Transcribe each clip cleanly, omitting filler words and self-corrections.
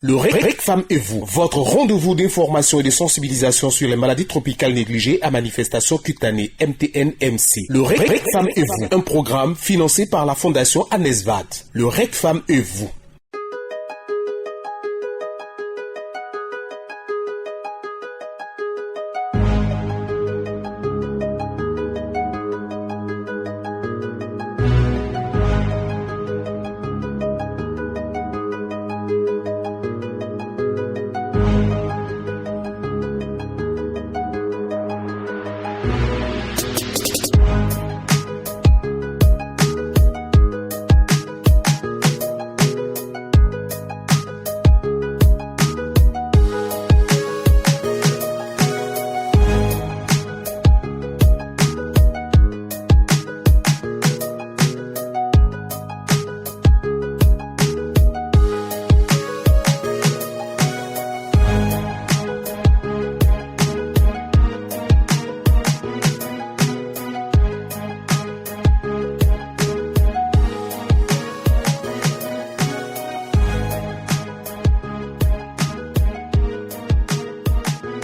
Le REC Femmes et vous, votre rendez-vous d'information et de sensibilisation sur les maladies tropicales négligées à manifestation cutanée MTN-MC. Le REC Femmes et vous, un programme financé par la Fondation ANESVAD. Le REC Femmes et vous.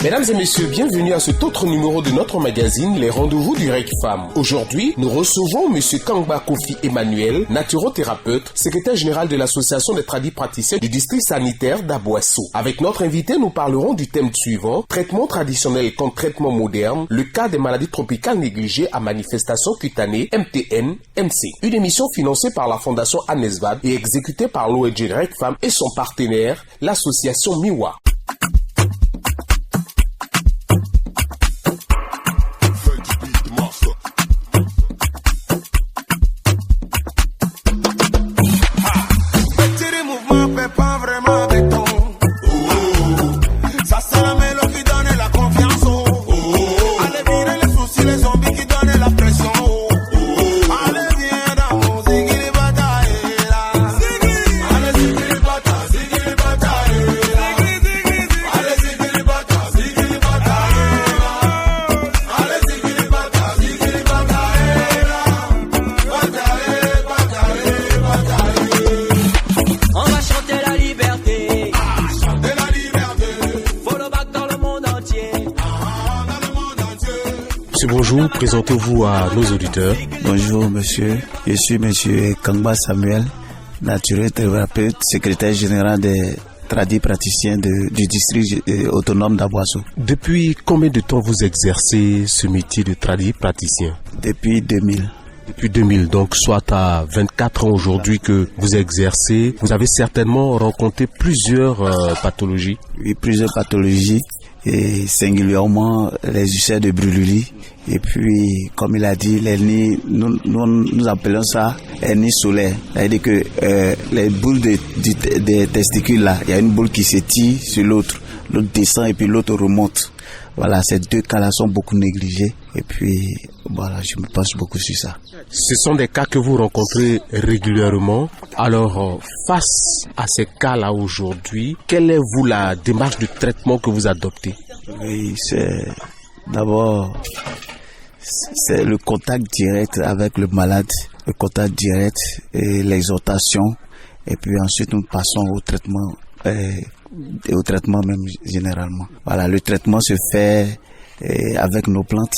Mesdames et messieurs, bienvenue à cet autre numéro de notre magazine, Les Rendez-vous du REC Femmes. Aujourd'hui, nous recevons M. Kangba Kofi Emmanuel, naturothérapeute, secrétaire général de l'Association des tradis praticiens du district sanitaire d'Aboasso. Avec notre invité, nous parlerons du thème suivant, traitement traditionnel contre traitement moderne, le cas des maladies tropicales négligées à manifestation cutanée MTN-MC. Une émission financée par la Fondation ANESVAD et exécutée par l'ONG REC Femmes et son partenaire, l'association MIWA. Bonjour, présentez-vous à nos auditeurs. Bonjour monsieur, je suis monsieur Kangba Samuel, naturothérapeute, secrétaire général des tradis praticiens du district autonome d'Aboasso. Depuis combien de temps vous exercez ce métier de tradis praticien? Depuis 2000. Depuis 2000, donc soit à 24 ans aujourd'hui que vous exercez, vous avez certainement rencontré plusieurs pathologies. Oui, plusieurs pathologies. Et singulièrement les ulcères de brûlure. Et puis, comme il a dit, les nids, nous appelons ça un nid solaire. C'est-à-dire que les boules des testicules là, il y a une boule qui s'étire sur l'autre descend et puis l'autre remonte. Voilà, ces deux cas-là sont beaucoup négligés. Et puis, voilà, je me penche beaucoup sur ça. Ce sont des cas que vous rencontrez régulièrement. Alors, face à ces cas-là aujourd'hui, quelle est vous la démarche de traitement que vous adoptez? Oui, c'est le contact direct avec le malade, le contact direct et l'exhortation. Et puis ensuite, nous passons au traitement. Et au traitement même généralement. Voilà, le traitement se fait avec nos plantes,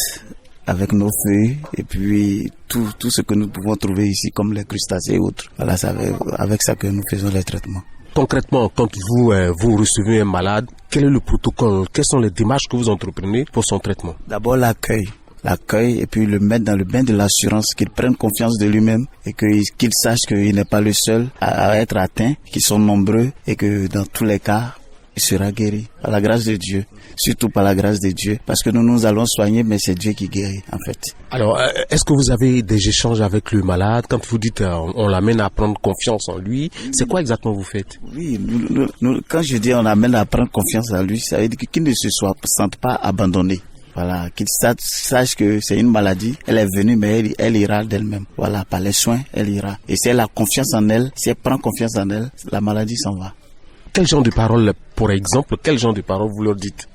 avec nos feuilles et puis tout ce que nous pouvons trouver ici comme les crustacés et autres. Voilà, c'est avec ça que nous faisons les traitements. Concrètement, quand vous recevez un malade, quel est le protocole? Quelles sont les démarches que vous entreprenez pour son traitement? D'abord l'accueil et puis le mettre dans le bain de l'assurance, qu'il prenne confiance de lui-même et qu'il sache qu'il n'est pas le seul à être atteint, qu'ils sont nombreux et que dans tous les cas, il sera guéri par la grâce de Dieu, surtout par la grâce de Dieu, parce que nous allons soigner, mais c'est Dieu qui guérit en fait. Alors, est-ce que vous avez des échanges avec le malade? Quand vous dites on l'amène à prendre confiance en lui, c'est quoi exactement vous faites? Oui, quand je dis on l'amène à prendre confiance en lui, ça veut dire qu'il ne se sente pas abandonné. Voilà, qu'il sache que c'est une maladie, elle est venue, mais elle ira d'elle-même. Voilà, par les soins, elle ira. Et si elle a confiance en elle, si elle prend confiance en elle, la maladie s'en va. Quel genre de paroles, pour exemple, vous leur dites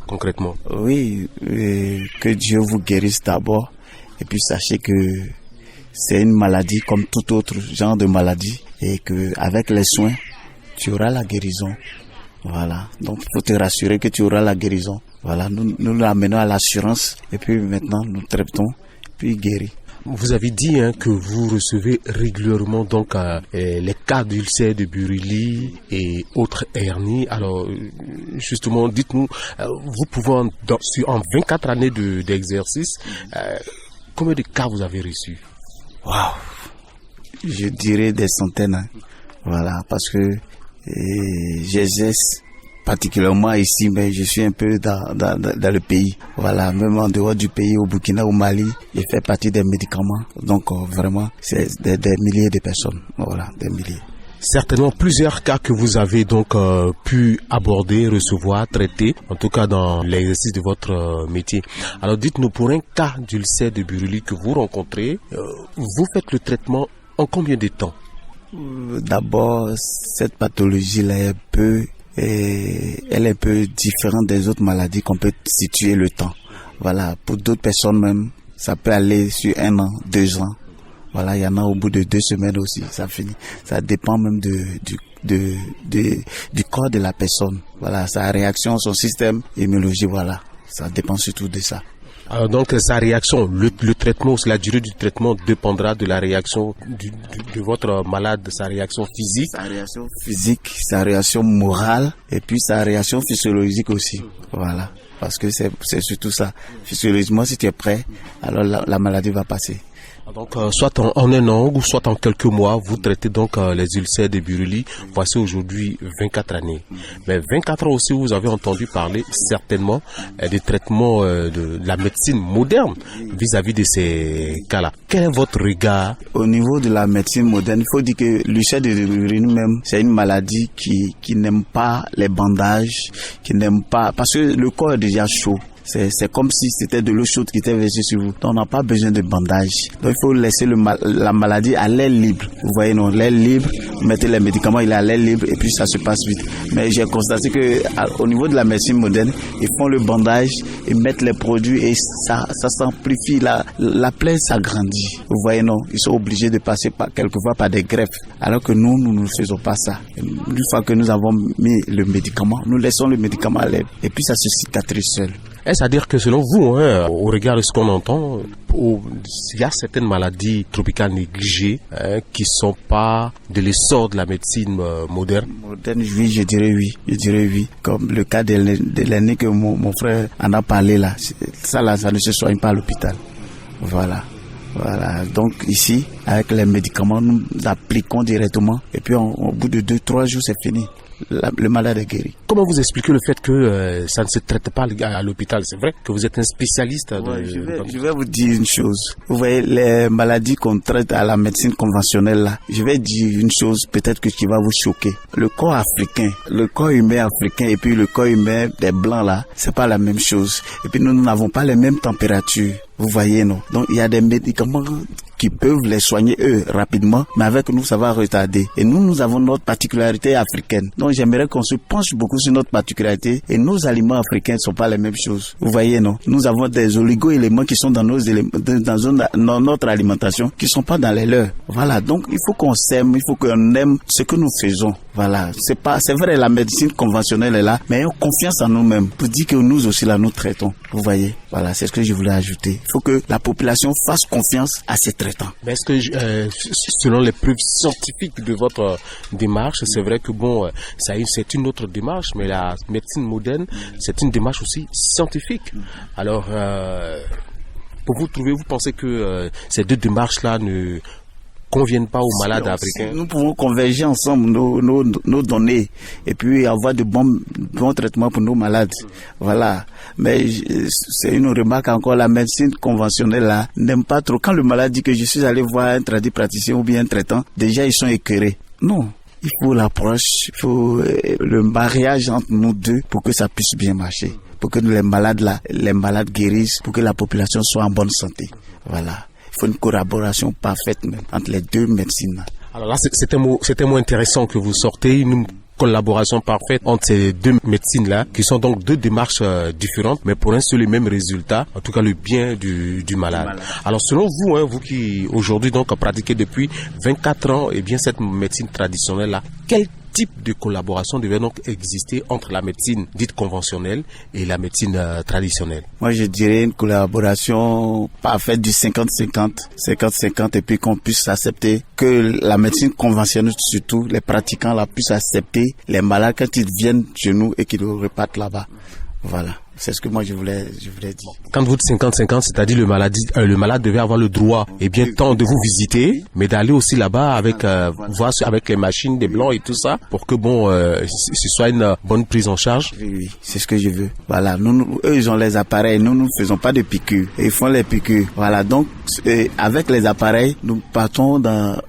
concrètement? Oui, que Dieu vous guérisse d'abord. Et puis sachez que c'est une maladie comme tout autre genre de maladie. Et que avec les soins, tu auras la guérison. Voilà, donc il faut te rassurer que tu auras la guérison. Voilà, nous l'amenons à l'assurance et puis maintenant nous traitons, puis guéri. Vous avez dit que vous recevez régulièrement donc les cas d'ulcères de Buruli et autres hernies. Alors justement, dites-nous, vous pouvez en 24 années d'exercice, combien de cas vous avez reçus? Waouh, je dirais des centaines. Voilà, parce que j'exerce particulièrement ici, mais je suis un peu dans le pays. Voilà, même en dehors du pays, au Burkina, au Mali, je fais partie des médicaments. Donc vraiment, c'est des milliers de personnes. Voilà, des milliers. Certainement plusieurs cas que vous avez donc pu aborder, recevoir, traiter, en tout cas dans l'exercice de votre métier. Alors dites-nous, pour un cas d'ulcère de Buruli que vous rencontrez, vous faites le traitement en combien de temps? D'abord, cette pathologie-là est elle est un peu différente des autres maladies qu'on peut situer le temps. Voilà, pour d'autres personnes même, ça peut aller sur 1 an, 2 ans. Voilà, il y en a au bout de 2 semaines aussi, ça finit. Ça dépend même du corps de la personne. Voilà, sa réaction, son système immunologique, voilà. Ça dépend surtout de ça. Alors donc sa réaction, le traitement, la durée du traitement dépendra de la réaction de votre malade, sa réaction physique. Sa réaction physique, sa réaction morale et puis sa réaction physiologique aussi. Voilà, parce que c'est surtout ça. Physiologiquement, si tu es prêt, alors la maladie va passer. Donc, soit en 1 an ou soit en quelques mois, vous traitez donc les ulcères de Buruli. Voici aujourd'hui 24 années. Mais 24 ans aussi, vous avez entendu parler certainement des traitements de la médecine moderne vis-à-vis de ces cas-là. Quel est votre regard? Au niveau de la médecine moderne, il faut dire que l'ulcère de Buruli même, c'est une maladie qui n'aime pas les bandages, qui n'aime pas, parce que le corps est déjà chaud. C'est comme si c'était de l'eau chaude qui était versée sur vous. Donc on n'a pas besoin de bandage. Donc il faut laisser la maladie à l'air libre. Vous voyez, non, l'air libre, vous mettez les médicaments, il est à l'air libre et puis ça se passe vite. Mais j'ai constaté que au niveau de la médecine moderne, ils font le bandage, ils mettent les produits et ça s'amplifie. La plaie s'agrandit. Vous voyez, non, ils sont obligés de passer quelquefois par des greffes. Alors que nous ne faisons pas ça. Une fois que nous avons mis le médicament, nous laissons le médicament à l'air et puis ça se cicatrise seul. Est-ce à dire que selon vous, au regard de ce qu'on entend, il y a certaines maladies tropicales négligées qui ne sont pas de l'essor de la médecine moderne? Moderne, oui, je dirais oui. Comme le cas de l'aîné que mon frère en a parlé là. Ça ne se soigne pas à l'hôpital. Voilà. Donc ici, avec les médicaments, nous appliquons directement et puis au bout de 2-3 jours, c'est fini. Le malade est guéri. Comment vous expliquez le fait que ça ne se traite pas à l'hôpital? C'est vrai que vous êtes un spécialiste. Je vais vous dire une chose. Vous voyez, les maladies qu'on traite à la médecine conventionnelle là, je vais dire une chose peut-être qui va vous choquer. Le corps africain, le corps humain africain et puis le corps humain des blancs là, c'est pas la même chose. Et puis nous n'avons pas les mêmes températures. Vous voyez, non? Donc il y a des médicaments qui peuvent les soigner eux rapidement, mais avec nous ça va retarder. Et nous avons notre particularité africaine. Donc j'aimerais qu'on se penche beaucoup sur notre particularité et nos aliments africains ne sont pas les mêmes choses. Vous voyez, non? Nous avons des oligo-éléments qui sont dans notre alimentation qui sont pas dans les leurs. Voilà, donc il faut qu'on s'aime, il faut qu'on aime ce que nous faisons. Voilà, c'est vrai, la médecine conventionnelle est là, mais ayons confiance en nous-mêmes pour dire que nous aussi là nous traitons. Vous voyez, voilà, c'est ce que je voulais ajouter. Il faut que la population fasse confiance à ces traitants. Mais est-ce que selon les preuves scientifiques de votre démarche, c'est vrai que c'est une autre démarche, mais la médecine moderne, c'est une démarche aussi scientifique. Alors, vous pensez que ces deux démarches-là ne conviennent pas aux malades africains? Nous pouvons converger ensemble nos données et puis avoir de bons traitements pour nos malades. Voilà. Mais c'est une remarque encore, la médecine conventionnelle là n'aime pas trop. Quand le malade dit que je suis allé voir un praticien ou bien un traitant, déjà ils sont écœurés. Non. Il faut l'approche, il faut le mariage entre nous deux pour que ça puisse bien marcher. Pour que les malades guérissent, pour que la population soit en bonne santé. Voilà. Il faut une collaboration parfaite même entre les deux médecines. Alors là, c'est un mot intéressant que vous sortez, une collaboration parfaite entre ces deux médecines-là, qui sont donc deux démarches différentes, mais pour un seul et même résultat, en tout cas le bien du malade. Alors selon vous, vous qui aujourd'hui donc pratiquez depuis 24 ans, et bien cette médecine traditionnelle-là, quel type de collaboration devait donc exister entre la médecine dite conventionnelle et la médecine traditionnelle? Moi, je dirais une collaboration parfaite du 50-50 et puis qu'on puisse accepter que la médecine conventionnelle, surtout les pratiquants, la puissent accepter les malades quand ils viennent chez nous et qu'ils repartent là-bas. Voilà. C'est ce que moi je voulais dire. Quand vous dites 50-50, c'est-à-dire le malade devait avoir le droit tant de vous visiter, mais d'aller aussi là-bas avec voir avec les machines des blancs et tout ça, pour que ce soit une bonne prise en charge. Oui, c'est ce que je veux. Voilà, eux ils ont les appareils, nous ne faisons pas de piqûres, ils font les piqûres. Voilà, donc avec les appareils, nous partons dans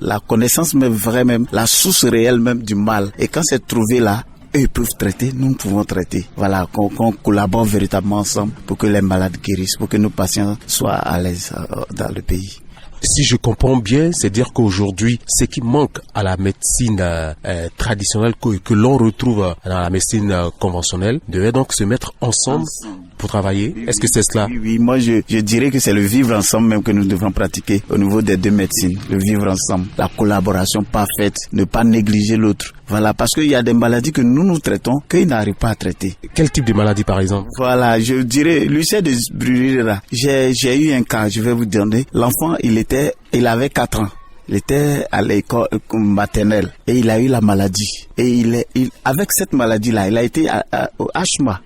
la connaissance même vraie, même la source réelle même du mal. Et quand c'est trouvé là, eux ils peuvent traiter, nous pouvons traiter. Voilà, qu'on collabore véritablement ensemble pour que les malades guérissent, pour que nos patients soient à l'aise dans le pays. Si je comprends bien, c'est dire qu'aujourd'hui, ce qui manque à la médecine traditionnelle que l'on retrouve dans la médecine conventionnelle devait donc se mettre ensemble pour travailler. Est-ce que c'est cela? Oui, moi je dirais que c'est le vivre ensemble même que nous devons pratiquer au niveau des deux médecines. Le vivre ensemble, la collaboration parfaite, ne pas négliger l'autre. Voilà, parce qu'il y a des maladies que nous traitons qu'ils n'arrivent pas à traiter. Quel type de maladie par exemple? Voilà, je dirais, l'ulcère de brûlure là, j'ai eu un cas, je vais vous donner. L'enfant, il avait 4 ans. Il était à l'école maternelle et il a eu la maladie. Et avec cette maladie-là, il a été au HMA,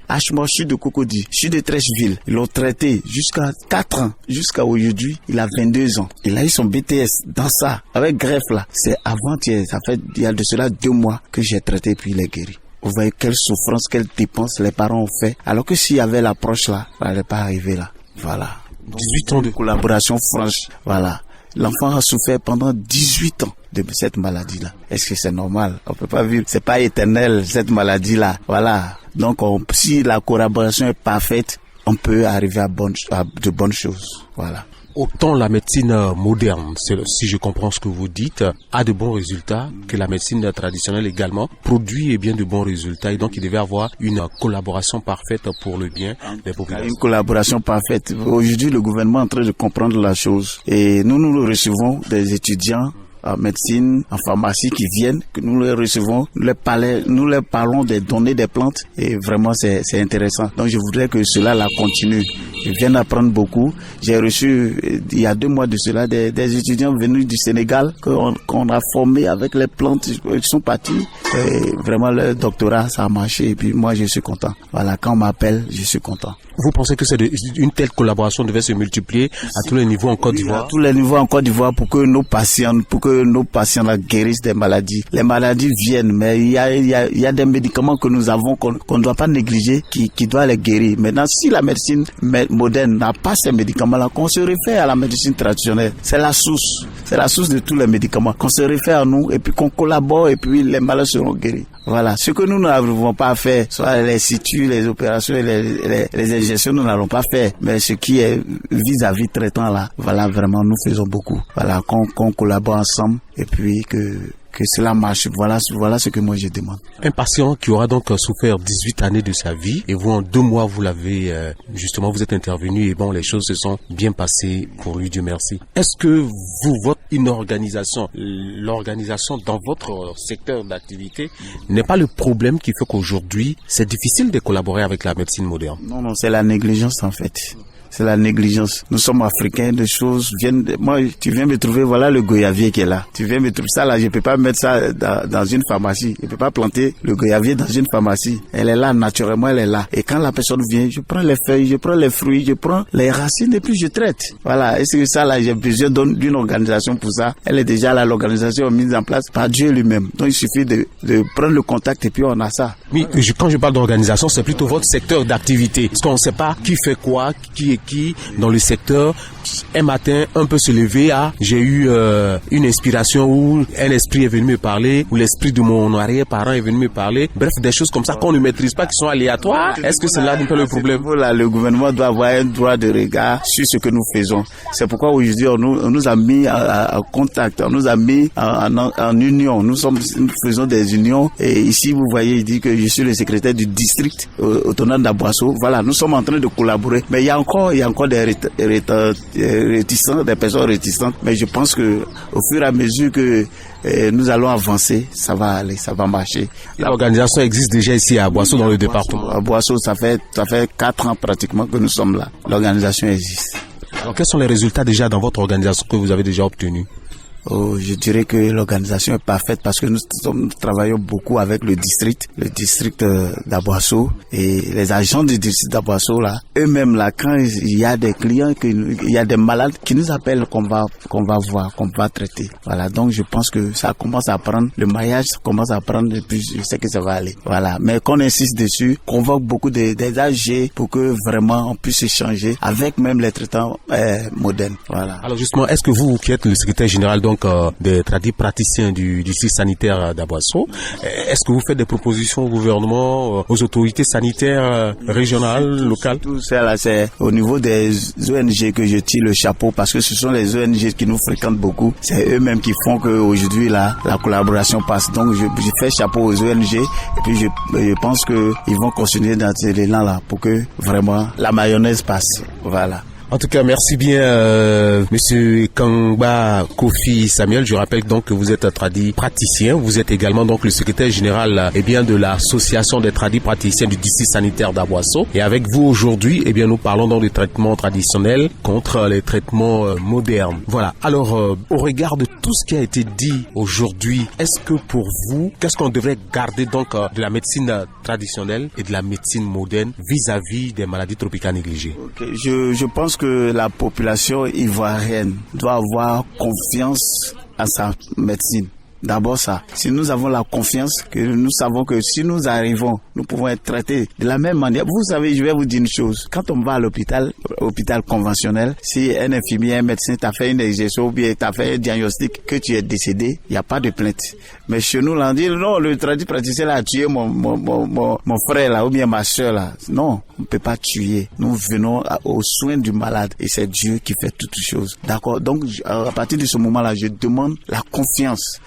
sud de Cocody, sud de Trècheville. Ils l'ont traité jusqu'à 4 ans. Jusqu'à aujourd'hui, il a 22 ans. Il a eu son BTS dans ça, avec greffe là. C'est avant-hier, ça fait, il y a de cela 2 mois que j'ai traité puis il est guéri. Vous voyez quelle souffrance, quelle dépense les parents ont fait. Alors que s'il y avait l'approche là, ça n'allait pas arriver là. Voilà. 18 ans de collaboration franche. Voilà. L'enfant a souffert pendant 18 ans de cette maladie-là. Est-ce que c'est normal? On peut pas vivre. C'est pas éternel, cette maladie-là. Voilà. Donc, si la collaboration est parfaite, on peut arriver à de bonnes choses. Voilà. Autant la médecine moderne, si je comprends ce que vous dites, a de bons résultats, que la médecine traditionnelle également produit bien de bons résultats. Et donc, il devait avoir une collaboration parfaite pour le bien des populations. Une collaboration parfaite. Aujourd'hui, le gouvernement est en train de comprendre la chose. Et nous recevons des étudiants en médecine, en pharmacie qui viennent, que nous les recevons, nous leur parlons des données des plantes et vraiment c'est intéressant. Donc je voudrais que cela la continue. Ils viennent apprendre beaucoup. J'ai reçu il y a 2 mois de cela des étudiants venus du Sénégal qu'on a formés avec les plantes. Ils sont partis. Et vraiment leur doctorat ça a marché et puis moi je suis content. Voilà, quand on m'appelle, je suis content. Vous pensez que une telle collaboration devait se multiplier à tous les niveaux en Côte d'Ivoire? À tous les niveaux en Côte d'Ivoire pour que nos patients là, guérissent des maladies. Les maladies viennent, mais il y a des médicaments que nous avons qu'on ne doit pas négliger, qui doivent les guérir. Maintenant, si la médecine moderne n'a pas ces médicaments-là, qu'on se réfère à la médecine traditionnelle. C'est la source de tous les médicaments. Qu'on se réfère à nous et puis qu'on collabore et puis les malades seront guéris. Voilà. Ce que nous n'arrivons pas à faire, soit les situs, les opérations, les injections, nous n'allons pas faire. Mais ce qui est vis-à-vis traitant là, voilà, vraiment, nous faisons beaucoup. Voilà, qu'on collabore ensemble et puis que cela marche. Voilà ce que moi je demande. Un patient qui aura donc souffert 18 années de sa vie et vous en 2 mois vous l'avez justement vous êtes intervenu et bon les choses se sont bien passées pour lui, Dieu merci. Est-ce que l'organisation dans votre secteur d'activité n'est pas le problème qui fait qu'aujourd'hui c'est difficile de collaborer avec la médecine moderne? Non, c'est la négligence en fait. C'est la négligence. Nous sommes africains, des choses viennent moi, tu viens me trouver, voilà le goyavier qui est là. Tu viens me trouver ça là, je peux pas mettre ça dans une pharmacie. Je peux pas planter le goyavier dans une pharmacie. Elle est là, naturellement, elle est là. Et quand la personne vient, je prends les feuilles, je prends les fruits, je prends les racines et puis je traite. Voilà. Et c'est ça là, j'ai besoin d'une organisation pour ça. Elle est déjà là, l'organisation mise en place par Dieu lui-même. Donc il suffit de prendre le contact et puis on a ça. Oui, quand je parle d'organisation, c'est plutôt votre secteur d'activité. Parce qu'on ne sait pas qui fait quoi, qui dans le secteur. Un matin, on peut se lever j'ai eu une inspiration où un esprit est venu me parler, ou l'esprit de mon arrière-parent est venu me parler. Bref, des choses comme ça qu'on ne maîtrise pas, qui sont aléatoires. Est-ce que c'est là un peu le problème? Voilà, le gouvernement doit avoir un droit de regard sur ce que nous faisons. C'est pourquoi aujourd'hui, on nous a mis en contact, on nous a mis en union. Nous faisons des unions. Et ici, vous voyez, il dit que je suis le secrétaire du district autonome d'Aboisseau. Voilà, nous sommes en train de collaborer. Mais il y a encore il y a encore des réticents, des personnes réticentes, mais je pense que au fur et à mesure que nous allons avancer, ça va aller, ça va marcher. L'organisation existe déjà ici à Boisseau, dans le département. À Boisseau, ça fait 4 ans pratiquement que nous sommes là. L'organisation existe. Alors, quels sont les résultats déjà dans votre organisation que vous avez déjà obtenus? Oh, je dirais que l'organisation est parfaite parce que nous travaillons beaucoup avec le district d'Aboisseau, et les agents du district d'Aboisseau là, eux-mêmes là, quand il y a des clients, il y a des malades qui nous appellent qu'on va voir, qu'on va traiter. Voilà, donc je pense que ça commence à prendre, le maillage commence à prendre, et puis je sais que ça va aller. Voilà, mais qu'on insiste dessus, convoque beaucoup des AG pour que vraiment on puisse échanger avec même les traitants modernes. Voilà. Alors justement, est-ce que vous qui êtes le secrétaire général des praticiens du district sanitaire d'Aboisseau, est-ce que vous faites des propositions au gouvernement, aux autorités sanitaires régionales, locales? Tout ça là, c'est au niveau des ONG que je tire le chapeau, parce que ce sont les ONG qui nous fréquentent beaucoup. C'est eux-mêmes qui font qu'aujourd'hui là, la collaboration passe. Donc je fais chapeau aux ONG, et puis je pense qu'ils vont continuer dans cet élan là pour que vraiment la mayonnaise passe. Voilà. En tout cas, merci bien, Monsieur Kangba Kofi Samuel. Je rappelle donc que vous êtes tradit praticien. Vous êtes également donc le secrétaire général de l'association des tradis praticiens du district sanitaire d'Aboisseau. Et avec vous aujourd'hui, nous parlons donc des traitements traditionnels contre les traitements modernes. Voilà. Alors, au regard de tout ce qui a été dit aujourd'hui, est-ce que pour vous, qu'est-ce qu'on devrait garder donc de la médecine traditionnelle et de la médecine moderne vis-à-vis des maladies tropicales négligées? Okay. Je pense que la population ivoirienne doit avoir confiance à sa médecine. D'abord ça. Si nous avons la confiance, que nous savons que si nous arrivons, nous pouvons être traités de la même manière. Vous savez, je vais vous dire une chose. Quand on va à l'hôpital conventionnel, si un infirmier, un médecin t'a fait une exercice ou bien t'a fait un diagnostic que tu es décédé, il n'y a pas de plainte. Mais chez nous, là, on dit, non, le tradit praticien a tué mon frère là, ou bien ma soeur là. Non, on ne peut pas tuer. Nous venons aux soins du malade et c'est Dieu qui fait toutes choses. D'accord? Donc, à partir de ce moment-là, je demande la confiance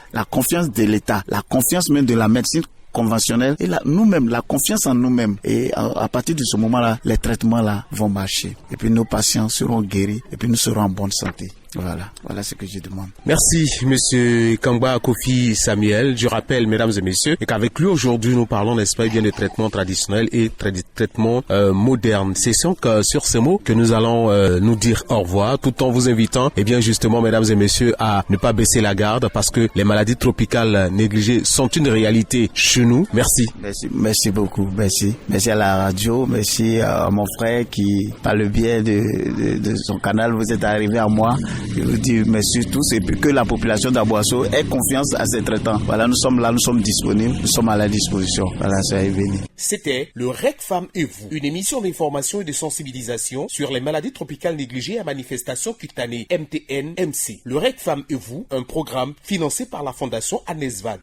de l'État, la confiance même de la médecine conventionnelle et nous-mêmes, la confiance en nous-mêmes. Et à partir de ce moment-là, les traitements là vont marcher. Et puis nos patients seront guéris et puis nous serons en bonne santé. Voilà ce que je demande. Merci, Monsieur Kangba Kofi Samuel. Je rappelle, mesdames et messieurs, et qu'avec lui aujourd'hui, nous parlons, n'est-ce pas, bien des traitements traditionnels et traitements modernes. C'est sur ces mots que nous allons nous dire au revoir, tout en vous invitant, justement, mesdames et messieurs, à ne pas baisser la garde, parce que les maladies tropicales négligées sont une réalité chez nous. Merci. Merci beaucoup. Merci à la radio. Merci à mon frère qui, par le biais de son canal, vous êtes arrivé à moi. Je vous dis merci tous, et puis que la population d'Aboisseau ait confiance à ses traitants. Voilà, nous sommes là, nous sommes disponibles, nous sommes à la disposition. Voilà, soyez bénis. C'était le REC Femmes et vous, une émission d'information et de sensibilisation sur les maladies tropicales négligées à manifestation cutanée MTN-MC. Le REC Femmes et vous, un programme financé par la Fondation Anesval.